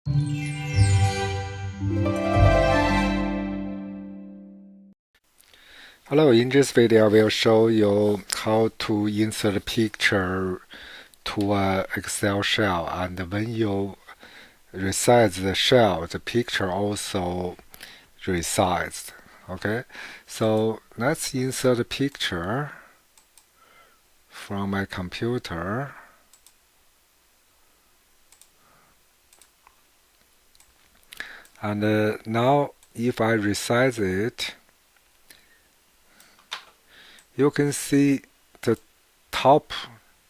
Hello, in this video I will show you how to insert a picture to an Excel shell, and when you resize the shell, the picture also resized. Okay, so let's insert a picture from my computer. And now if I resize it, you can see the top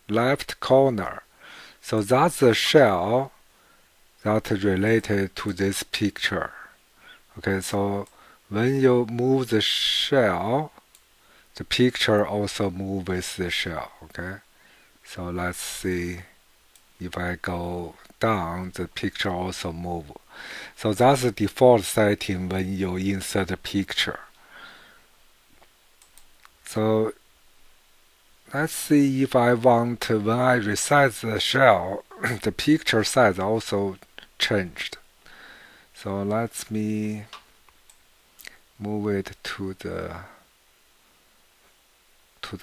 left corner. So that's the shell that related to this picture. Okay, so when you move the shell, the picture also move with the shell. Okay, so let's see. If I go down, the picture also move. So that's the default setting when you insert a picture. So let's see if I want, when I resize the shell, the picture size also changed. So let me move it to the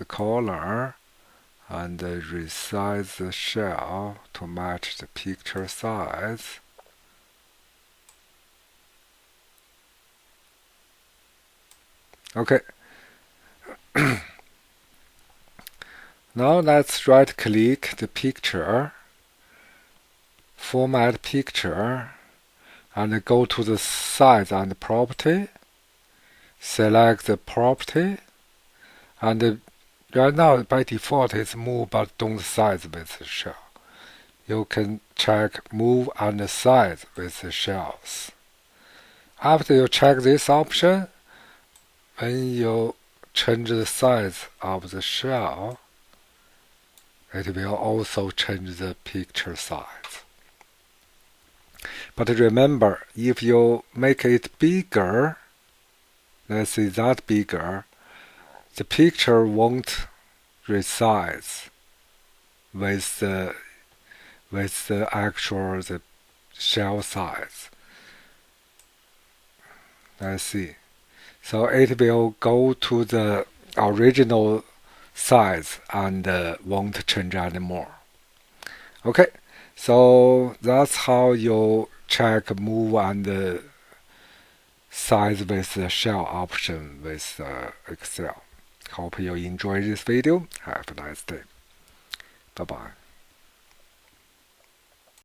corner and resize the shell to match the picture size. Okay. Now let's right click the picture, format picture, and go to the size and property, select the property, and right now by default it's move but don't size with the shell. You can check move and size with the shells. After you check this option, when you change the size of the shell, it will also change the picture size. But remember, if you make it bigger, let's say that bigger, the picture won't resize with the actual the shell size. Let's see. So it will go to the original size and won't change anymore. Okay, so that's how you check move and size with the shell option with Excel. Hope you enjoy this video. Have a nice day. Bye bye.